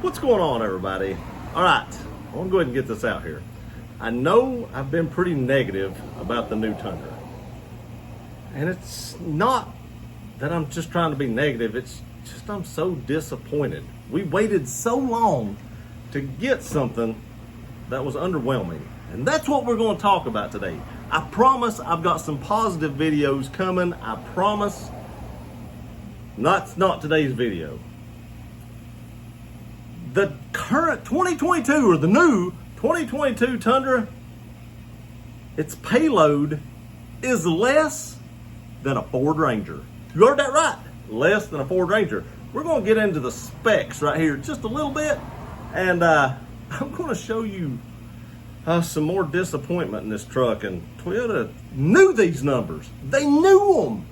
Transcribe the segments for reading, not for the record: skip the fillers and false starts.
What's going on, everybody? All right, I want to go ahead and get this out here. I know I've been pretty negative about the new Tundra. And it's not that I'm just trying to be negative, it's just I'm so disappointed. We waited so long to get something that was underwhelming. And that's what we're going to talk about today. I promise I've got some positive videos coming. I promise. That's not today's video. The current 2022 or the new 2022 Tundra, its payload is less than a Ford Ranger. You heard that right, less than a Ford Ranger. We're going to get into the specs right here just a little bit, and I'm going to show you some more disappointment in this truck. And Toyota knew these numbers. They knew them,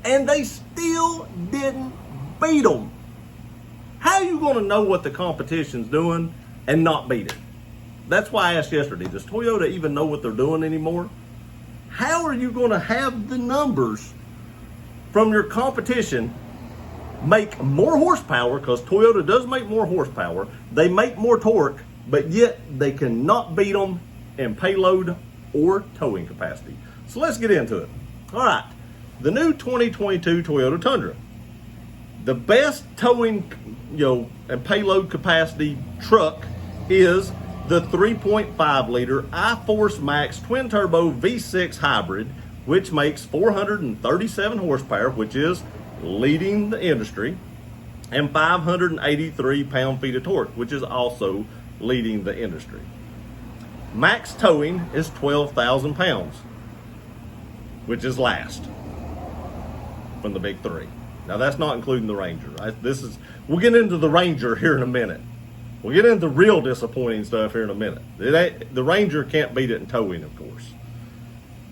and they still didn't beat them. How are you going to know what the competition's doing and not beat it? That's why I asked yesterday, does Toyota even know what they're doing anymore? How are you going to have the numbers from your competition make more horsepower, because Toyota does make more horsepower, they make more torque, but yet they cannot beat them in payload or towing capacity? So let's get into it. All right, the new 2022 Toyota Tundra. The best towing, and payload capacity truck is the 3.5 liter iForce Max twin turbo V6 hybrid, which makes 437 horsepower, which is leading the industry, and 583 pound-feet of torque, which is also leading the industry. Max towing is 12,000 pounds, which is last from the big three. Now that's not including the Ranger, right? We'll get into the Ranger here in a minute. We'll get into real disappointing stuff here in a minute. The Ranger can't beat it in towing, of course.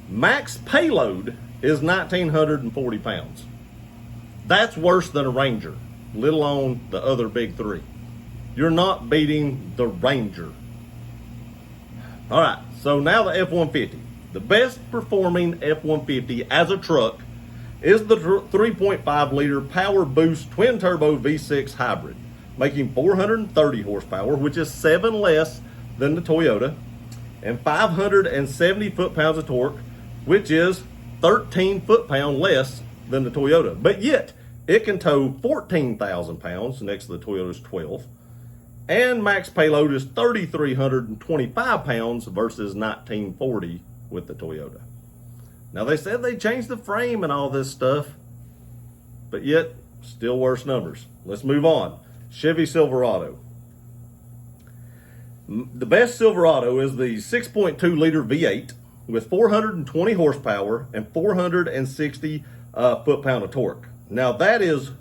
Max payload is 1,940 pounds. That's worse than a Ranger, let alone the other big three. You're not beating the Ranger. All right, so now the F-150. The best performing F-150 as a truck is the 3.5 liter Power Boost twin turbo V6 hybrid, making 430 horsepower, which is 7 less than the Toyota, and 570 foot-pounds of torque, which is 13 foot-pound less than the Toyota. But yet, it can tow 14,000 pounds next to the Toyota's 12, and max payload is 3,325 pounds versus 1,940 with the Toyota. Now, they said they changed the frame and all this stuff, but yet, still worse numbers. Let's move on. Chevy Silverado. The best Silverado is the 6.2 liter V8 with 420 horsepower and 460 foot-pound of torque. Now, that is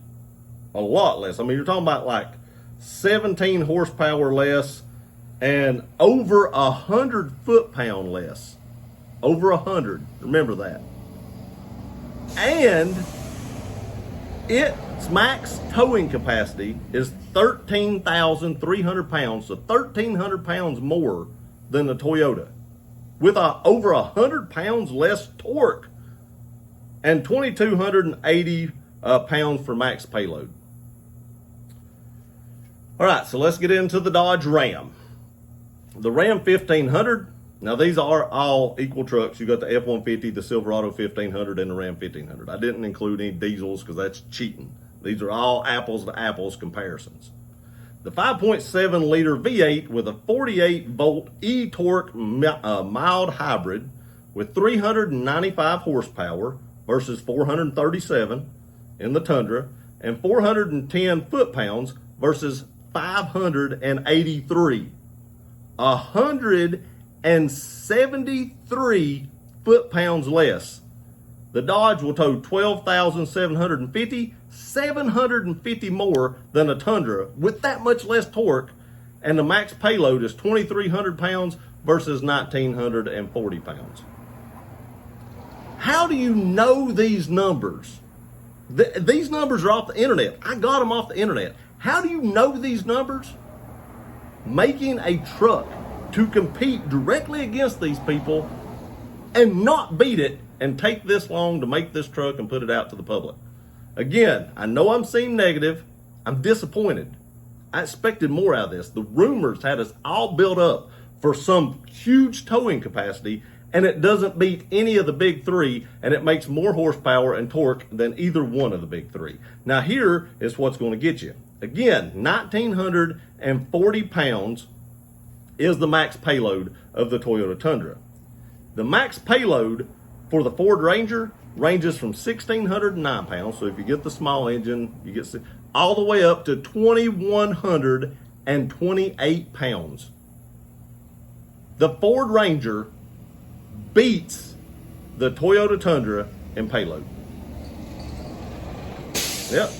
a lot less. I mean, you're talking about like 17 horsepower less and over 100 foot-pound less. Over 100, remember that. And its max towing capacity is 13,300 pounds, so 1,300 pounds more than the Toyota, with over 100 pounds less torque and 2,280 pounds for max payload. All right, so let's get into the Dodge Ram. The Ram 1500. Now, these are all equal trucks. You got the F-150, the Silverado 1500, and the Ram 1500. I didn't include any diesels because that's cheating. These are all apples to apples comparisons. The 5.7 liter V8 with a 48 volt e-torque mild hybrid with 395 horsepower versus 437 in the Tundra, and 410 foot-pounds versus 583. 173 foot-pounds less. The Dodge will tow 12,750, 750 more than a Tundra with that much less torque, and the max payload is 2,300 pounds versus 1,940 pounds. How do you know these numbers? These numbers are off the internet. I got them off the internet. How do you know these numbers? Making a truck to compete directly against these people and not beat it and take this long to make this truck and put it out to the public. Again, I know I'm seeming negative. I'm disappointed. I expected more out of this. The rumors had us all built up for some huge towing capacity, and it doesn't beat any of the big three, and it makes more horsepower and torque than either one of the big three. Now here is what's going to get you. Again, 1,940 pounds is the max payload of the Toyota Tundra. The max payload for the Ford Ranger ranges from 1,609 pounds, so if you get the small engine, you get all the way up to 2,128 pounds. The Ford Ranger beats the Toyota Tundra in payload. Yep,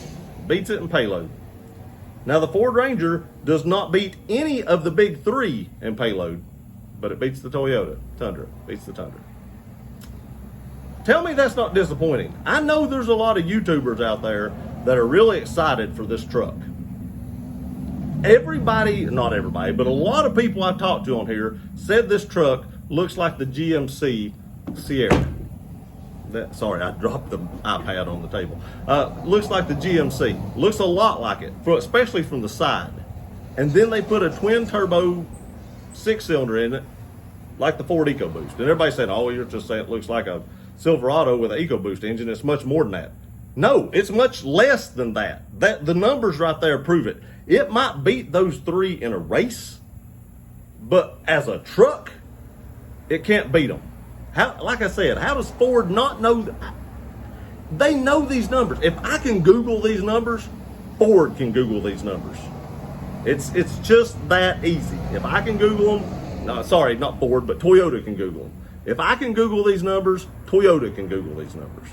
beats it in payload. Now the Ford Ranger does not beat any of the big three in payload, but it beats the Toyota Tundra, beats the Tundra. Tell me that's not disappointing. I know there's a lot of YouTubers out there that are really excited for this truck. Everybody, not everybody, but a lot of people I've talked to on here said this truck looks like the GMC Sierra. Sorry, I dropped the iPad on the table. Looks like the GMC. Looks a lot like it, especially from the side. And then they put a twin turbo 6-cylinder in it, like the Ford EcoBoost. And everybody said, oh, you're just saying it looks like a Silverado with an EcoBoost engine. It's much more than that. No, it's much less than that. The numbers right there prove it. It might beat those three in a race, but as a truck, it can't beat them. Like I said, how does Ford not know? They know these numbers. If I can Google these numbers, Ford can Google these numbers. It's just that easy. If I can Google them, no, sorry, not Ford, but Toyota can Google them. If I can Google these numbers, Toyota can Google these numbers.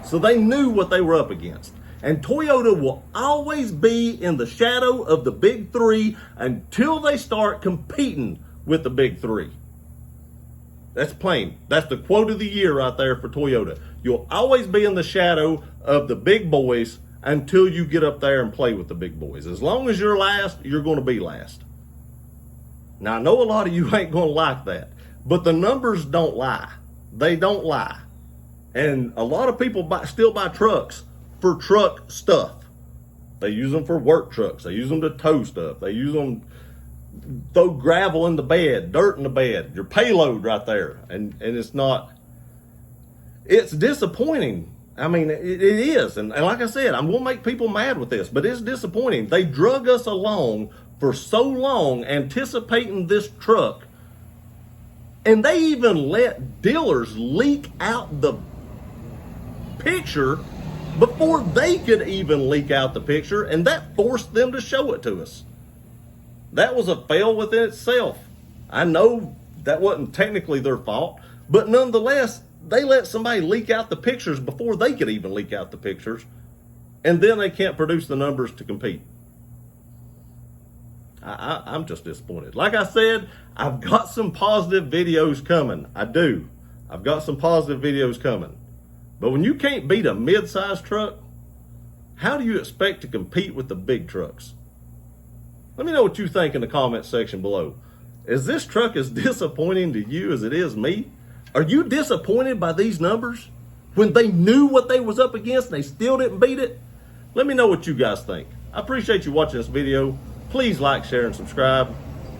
So they knew what they were up against. And Toyota will always be in the shadow of the big three until they start competing with the big three. That's plain. That's the quote of the year right there for Toyota. You'll always be in the shadow of the big boys until you get up there and play with the big boys. As long as you're last, you're going to be last. Now, I know a lot of you ain't going to like that, but the numbers don't lie. They don't lie. And a lot of people still buy trucks for truck stuff. They use them for work trucks. They use them to tow stuff. They use them throw gravel in the bed, dirt in the bed, your payload right there. And it's not, it's disappointing. I mean, it is. And like I said, I'm going to make people mad with this, but it's disappointing. They drug us along for so long anticipating this truck, and they even let dealers leak out the picture before they could even leak out the picture, and that forced them to show it to us. That was a fail within itself. I know that wasn't technically their fault, but nonetheless, they let somebody leak out the pictures before they could even leak out the pictures, and then they can't produce the numbers to compete. I'm just disappointed. Like I said, I've got some positive videos coming. I do. I've got some positive videos coming. But when you can't beat a mid-sized truck, how do you expect to compete with the big trucks? Let me know what you think in the comment section below. Is this truck as disappointing to you as it is me? Are you disappointed by these numbers when they knew what they was up against and they still didn't beat it? Let me know what you guys think. I appreciate you watching this video. Please like, share, and subscribe.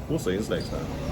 We'll see you next time.